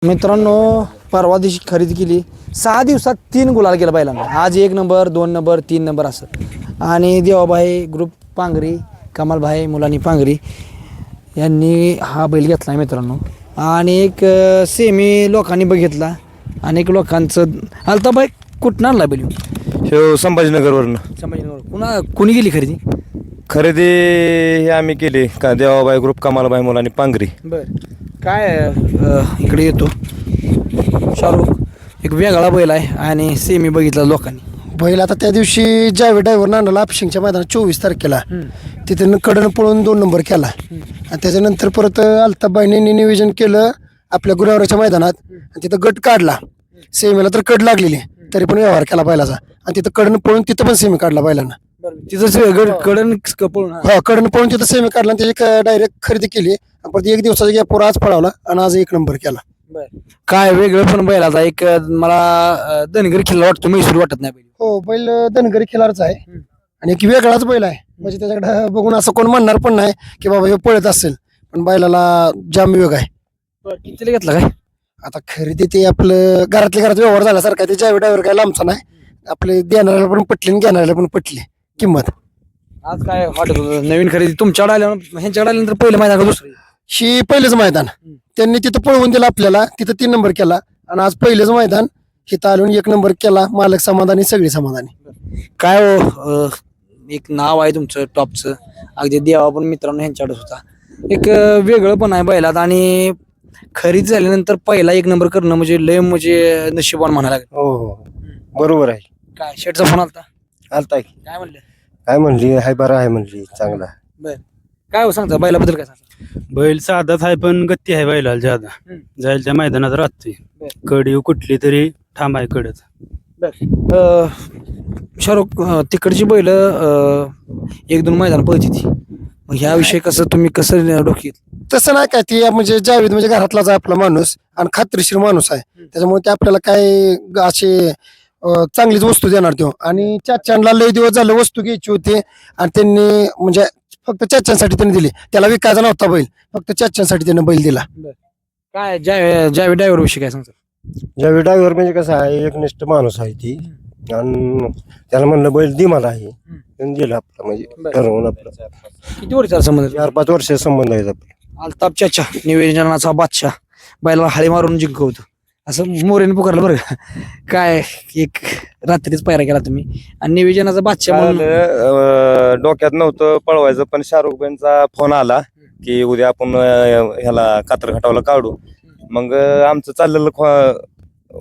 मित्रांनो, परवा दिवशी खरेदी केली 6 दिवसात 3 गुलाल गेला बैलांना. आज 1 नंबर 2 नंबर 3 नंबर असं. आणि देवाभाई ग्रुप पांगरी, कमालभाई मुलांनी पांगरी यांनी हा बैल घेतला मित्रांनो. आणि एक सेमी लोकांनी बघितला. अनेक लोकांचं आलता बाई कुठं आणला बैल? हो, संभाजीनगरवरनं. संभाजीनगर. कुणी गेली खरेदी हे आम्ही केली का देवाबाई ग्रुप कमालबाई मुलांनी पांगरी. बर काय इकडे येतो शाहरुख. एक वेगळा बैल आहे आणि सेमी बघितला लोकांनी. बैल आता त्या दिवशी ज्यावेळी ड्रायव्हरनं आणला अफशिंगच्या मैदानात 24 तारखेला तिथे कडनं पळून 2 नंबर केला. आणि त्याच्यानंतर परत अल्ताबाईंनी नियोजन केलं आपल्या गुरावराच्या मैदानात आणि तिथं गट काढला. सेमीला तर कड लागलेली तरी पण व्यवहार केला बैलाचा आणि तिथं कडनं पळून तिथं पण सेमी काढला बैलानं. तिथं कडन पळून हा कडनं पळून तिथं सेमी काढला आणि त्याची डायरेक्ट खरेदी केली. परत 1 दिवसाचा गॅपवर आज पळावला आणि आज 1 नंबर केला. काय वेगळं पण बैलाचा एक मला धनगर खिल्ला वाटतो, म्हैसूर वाटत नाही. हो, बैल धनगरी खिलारचा आहे आणि एक वेगळाच बैल आहे. म्हणजे त्याच्याकडे बघून असं कोण म्हणणार पण नाही की बाबा हे पळत असेल, पण बैलाला जाम वेग आहे. कितीला घेतला काय? आता खरेदी ते आपलं घरातल्या घरात व्यवहार झाल्यासारखा आहे. ते ड्रायव्हर काय लांबचा नाही. आपले देणाऱ्याला पण पटली आणि घेणाऱ्याला पण पटली किंमत. आज काय वाटत होतं नवीन खरेदी तुमच्याकडे आल्यानंतर, ह्यांच्याकडे आल्यानंतर पहिलं मैदान का दुसरं? ही पहिलेच मैदान त्यांनी तिथं पळवून दिलं आपल्याला, तिथं 3 नंबर केला आणि आज पहिलेच मैदान इथं आलून 1 नंबर केला. मालक समाधानी, सगळी समाधानी. काय हो, एक नाव आहे तुमचं टॉपचं, अगदी देवा पण मित्रांनो ह्यांच्याकडेच होता. एक वेगळं पण आहे बैलात आणि खरेदी झाल्यानंतर पहिला 1 नंबर करणं म्हणजे लय म्हणजे नशिबान म्हणायला लागेल. हो हो, बरोबर आहे. काय शेटचा फोन आलता? आलताय काय म्हणलं? काय म्हणली? हाय बरं आहे म्हणली, चांगला. बर काय हो सांगता बैलाबद्दल? काय सांगता? बैल साधाच आहे पण गती आहे बैलाला ज्यादा. जाईल त्या मैदानात राहतोय. कडी कुठली तरी ठाम आहे कडच. शाहरुख, तिकडची बैल 1-2 मैदान पळती ती, मग ह्याविषयी कसं डोकी? तसं नाही काय, ती म्हणजे जावेद म्हणजे घरातलाच आहे आपला माणूस आणि खात्रीशीर माणूस आहे. त्याच्यामुळे ते आपल्याला काय असे चांगलीच वस्तू देणार तो. आणि चाच्यांना लय दिवस झालं वस्तू घ्यायची होती आणि त्यांनी म्हणजे फक्त चाच्यांसाठी त्यांनी दिली. त्याला विकायचा नव्हता बैल, फक्त चाच्यांसाठी त्याने बैल दिला. काय ज्यावेळी ड्रायव्हर विषयी काय सांगतो? ज्यावेळी ड्रायव्हर म्हणजे कसं आहे, एकनिष्ठ माणूस आहे ती. आणि त्याला म्हणलं बैल दि मला आहे, त्यांनी दिलं आपलं म्हणजे ठरवून. आपलं किती वर्षाचा संबंध? 4-5 वर्ष संबंध आहे आपला. अल्ताफ चाचा निवेदनाचा बादशाह, बैलाला हाळी मारून जिंकवतो असं मोरेने पुकारलं बरं का. काय एक रात्रीच पायरा केला तुम्ही आणि निवेदनाचा बादशाह म्हणून डोक्यात नव्हतं पळवायचं, पण शाहरुखबाईंचा फोन आला की उद्या आपण ह्याला कात्रघाटावला काढू. मग आमचं चाललेलं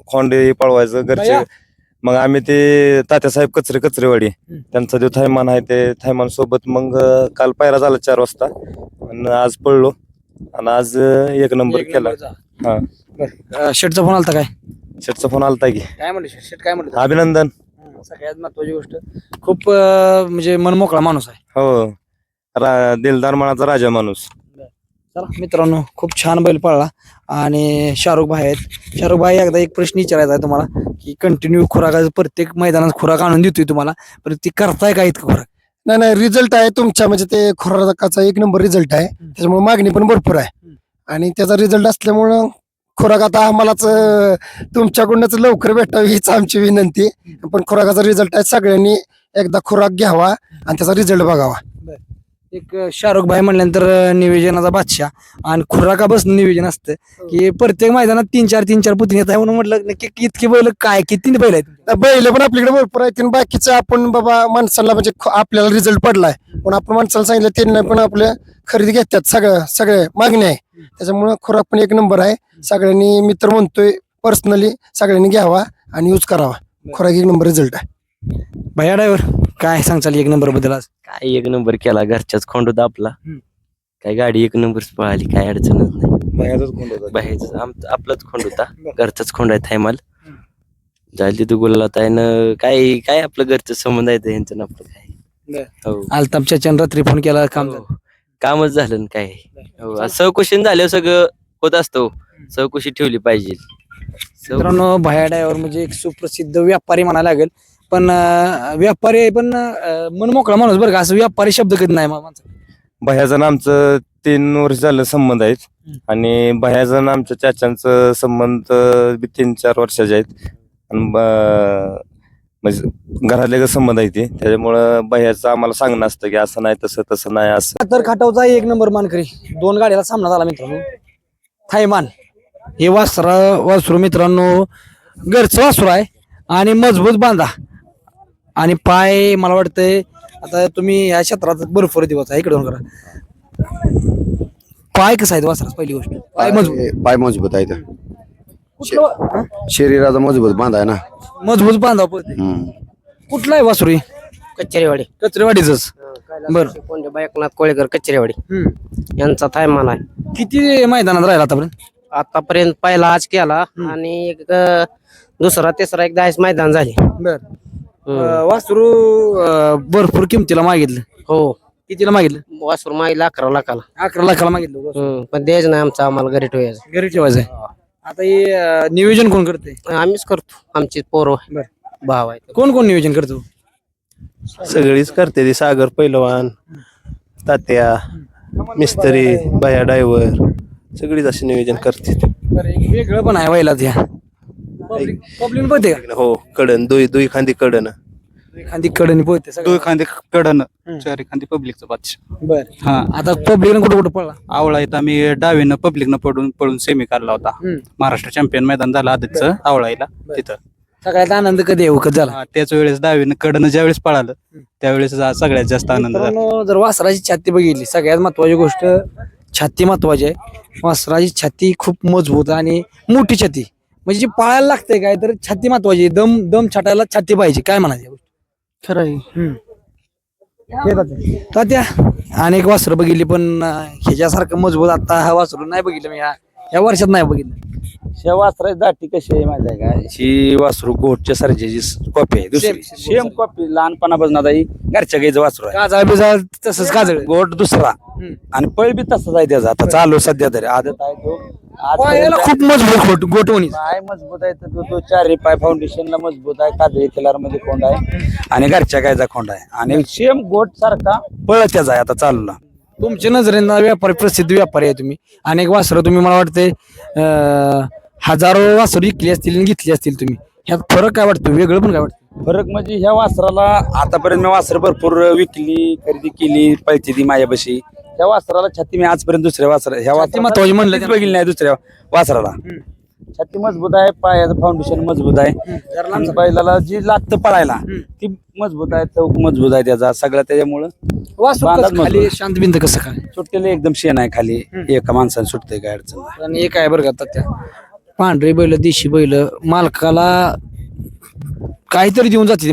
खोंडे पळवायचं घरचे. मग आम्ही ते तात्यासाहेब कचरेवाडी त्यांचा जो थैमान आहे ते थैमान सोबत मग काल पायरा झाला 4 वाजता आणि आज पळलो आणि आज 1 नंबर केला. हा, शेटचा फोन आलता? काय शेटचा फोन आलता की? काय म्हणले शेट? काय म्हणलं? अभिनंदन. सगळ्यात महत्वाची गोष्ट, खूप म्हणजे मनमोकळा माणूस आहे. हो, दिलदार मनाचा राजा माणूस. चला मित्रांनो, खूप छान बैल पळला आणि शाहरुख भाई आहेत. शाहरुख भाई, एकदा एक प्रश्न विचारायचा आहे तुम्हाला की कंटिन्यू खुराकाचं प्रत्येक मैदानात खुराक आणून देतोय तुम्हाला, पण ती करताय का इतकं खुराक? नाही, रिझल्ट आहे तुमच्या म्हणजे ते खुराकाचा 1 नंबर रिझल्ट आहे. त्याच्यामुळे मागणी पण भरपूर आहे आणि त्याचा रिझल्ट असल्यामुळं खुराक आता आम्हालाच तुमच्याकडूनच लवकर भेटावी हीच आमची विनंती. पण खुराकाचा रिझल्ट आहे, सगळ्यांनी एकदा खुराक घ्यावा आणि त्याचा रिझल्ट बघावा. एक शाहरुख भाई म्हणल्यानंतर निवेदनाचा बादशाह आणि खुराका बस निवेदन असतं की प्रत्येक मैदानात 3-4 पुतणी येत आहे. म्हणून म्हटलं नक्की इतकी बैल काय, किती बैल आहेत? बैल पण आपल्याकडे भरपूर आहेत आणि बाकीचं आपण बाबा माणसाला म्हणजे आपल्याला रिझल्ट पडलाय पण आपण माणसाला सांगितलं त्यांना पण आपल्या खरेदी घेतात. सगळे मागणी आहे, त्याच्यामुळे खुराक पण 1 नंबर आहे. सगळ्यांनी मित्र म्हणतोय पर्सनली सगळ्यांनी घ्यावा आणि यूज करावा. खुराक 1 नंबर रिझल्ट आहे. भैया ड्रायव्हर, काय सांगचाल 1 नंबर बद्दल? आज काय 1 नंबर केला, घरच्याच खोंड होता आपला. काय गाडी 1 नंबर पळाली, काय अडचणच नाही. बाहेरच आपलाच खोंड होता, घरचाच खोंड आहे थैमाल. जायला तिथं गुलाला ताईनं काय काय आपलं घरचं संबंध आहे यांचं ना आपलं काय. हो, अल्ताफ चाचाने रात्री फोन केला, काम झालं? कामच झालं ना काय. हो, चौकशी झाल्यावर सगळं होत असतो. चौकशी ठेवली पाहिजे. मित्रांनो, भैया ड्रायव्हर म्हणजे एक सुप्रसिद्ध व्यापारी म्हणायला लागेल, पण व्यापारी पण मनमोकळा माणूस बरं का. असं व्यापारी शब्द कधी नाही माणसं. भैयाजण आमचं 3 वर्ष झालं संबंध आहेत आणि भैयाजण आमच्या चाच्यांचं संबंध 3-4 वर्षाचे आहेत आणि म्हणजे घरातले संबंध आहे ते त्याच्यामुळं भैयाचं आम्हाला सांगणं असतं की असं नाही तसं नाही असं. तर खटावचा 1 नंबर मानकरी 2 गाड्याला सामना झाला मित्रांनो. थायमान हे वासरू मित्रांनो घरचं वासरू आहे आणि मजबूत बांधा आणि पाय मला वाटतंय आता तुम्ही या क्षेत्रात भरपूर दिवस आहे इकडे करा पाय कसं आहे वासराच पहिली गोष्ट पाय मजबूत पाय मजबूत आहे तर कुठलं शरीराचा मजबूत बांध आहे ना. मजबूत बांधा पडते कुठला आहे वासरू कचरेवाडी कचरेवाडीच बरं कोंडेबा एकनाथ कोळेकर कचरेवाडी यांचा थायमान आहे. किती मैदानात राहिला आतापर्यंत आतापर्यंत पहिला आज केला आणि एक दुसरा तिसरा एक 10 मैदान झाले. बर वासरू भरपूर किमतीला मागितलं. हो कितीला मागितलं? वासरू मागेल 11 लाखाला. 11 लाखाला मागितलं. पण द्यायचं नाही आमचं आम्हाला घरी ठेवायचं. घरी ठेवायचंय. आता हे नियोजन कोण करते? आम्हीच करतो आमची पोरं बर भाव आहे. कोण कोण नियोजन करतो? सगळीच करते ती सागर पैलवान तात्या मिस्त्री बाया ड्रायव्हर सगळीच असे नियोजन करते. बरं एक वेगळं पण आहे व्हायला त्या पब्लिक पळते का? हो कडन दुई खांदी कडन एखादी कडनी पळते सगळं. खांदे कडनं 4 खांदे पब्लिकचं बादशाह. बर हा आता पब्लिक कुठं कुठं पळला? आवळा इथं आम्ही डावीनं पब्लिकनं पळून सेमी काढला होता. महाराष्ट्र चॅम्पियन मैदान झालं आदितचं आवळाईला तिथं. सगळ्यात आनंद कधी येऊ झाला? हा, त्याच वेळेस डावीनं कडनं ज्यावेळेस पळालं त्यावेळेस सगळ्यात जास्त आनंद झाला. मित्रांनो, जर वासराची छाती बघितली सगळ्यात महत्वाची गोष्ट छाती महत्वाची आहे. वासराची छाती खूप मजबूत आणि मोठी छाती म्हणजे जी पाळायला लागते काय तर छाती महत्वाची आहे. दम छाटायला छाती पाहिजे काय म्हणायचं खरं आहे. तात्या अनेक वासरं बघितली पण ह्याच्यासारखं मजबूत आता हा वासरू नाही बघितलं मी या वर्षात नाही बघितलं. ह्या वासराची दाटी कशी आहे माहिती आहे का? ही वासरू गोटच्या सर्जेची कॉपी आहे दुसरी सेम कॉपी लहानपणापासून आता ही घरच्या गाईचं वासरू आहे. काजळ बिजाळ तसंच काजळ गोट दुसरा आणि पळ बी तसाच आहे त्याचा आता चालू सध्या तरी आदत आहे तो पायाला खूप मजबूत गोटवणी पाय मजबूत आहे तर तो 4 पाय फाउंडेशनला मजबूत आहे. काजळी किल्लार मध्ये खोंड आहे आणि घरच्या गायचा खोंड आहे आणि सेम गोट सारखा पळ त्याचा आहे आता चालूला. तुमच्या नजरेनं व्यापारी प्रसिद्ध व्यापारी आहे तुम्ही. अनेक वासरं तुम्ही मला वाटते हजारो वासरं विकली असतील आणि घेतली असतील तुम्ही. ह्यात फरक काय वाटतो? वेगळं पण काय वाटतं? फरक म्हणजे ह्या वासराला आतापर्यंत मी वासर भरपूर विकली खरेदी केली पळती ती माझ्यापाशी. ह्या वासराला छाती मी आजपर्यंत दुसऱ्या वासरा ह्या छाती महत्वाची म्हणलं वासराला बघितली नाही दुसऱ्या वासराला. छाती मजबूत आहे पायाचं फाउंडेशन मजबूत आहे आणि बैलाला जी लागतं पळायला ती मजबूत आहे. चौक मजबूत आहे त्याचा सगळा त्याच्यामुळं वासरू बांधाच कसं खाली मजबूत. शांत बिंद कसं काय? सुट्टीला एकदम शेण आहे खाली एका माणसाने सुटतंय काय अडचण नाही. आणि एक आहे बरं का तात्या पांढरी बैल देशी बैल मालकाला काहीतरी देऊन जाते.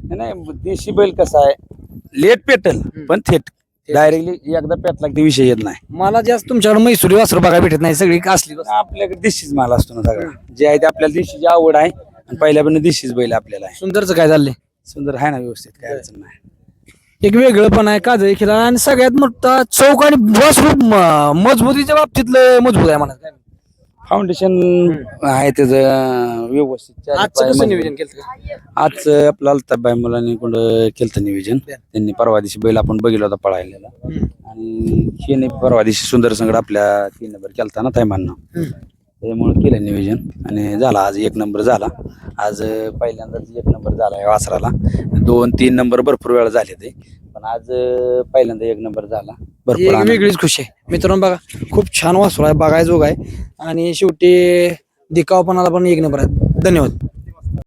नाही देशी बैल कसा आहे लेट पेटल पण थेट डायरेक्टली एकदा पेटला की विषय येत नाही. मला जास्त तुमच्याकडे म्हैसूरी वासरं बघायला भेटत नाही सगळी असली आपल्याकडे देशीच माल असतो ना सगळा जे आहे ते आपल्याला देशीची आवड आहे आणि पहिल्यापासून देशीच बैल आपल्याला आहे. सुंदरचं काय चाललंय? सुंदर आहे ना व्यवस्थित काय अडचण नाही. एक वेगळं पण आहे काजळी खिला आणि सगळ्यात मोठा चौक आणि वासरू मजबूतीच्या बाबतीतलं मजबूत आहे म्हणा. फाउंडेशन आहे त्याचं व्यवस्थित आजचं कसं नियोजन केलं? आज आपलं अल्ताफबाई मुलांनी कोण केलं नियोजन. त्यांनी परवा दिवशी बैल आपण बघितला होता पळायला आणि शेने परवा दिवशी सुंदर संगड आपल्या 3 नंबर केलता ना थायमाननं त्याच्यामुळे केलं नियोजन आणि झाला आज 1 नंबर झाला. आज पहिल्यांदाच 1 नंबर झाला या वासराला. 2-3 नंबर भरपूर वेळा झाले ते पण आज पहिल्यांदा 1 नंबर झाला. भरपूर एक आनंद. वेगळीच खुशी आहे मित्रांनो. बघा खूप छान वासरू आहे बघायजोग आहे आणि शेवटी दिखावपणाला पण 1 नंबर आहे. धन्यवाद.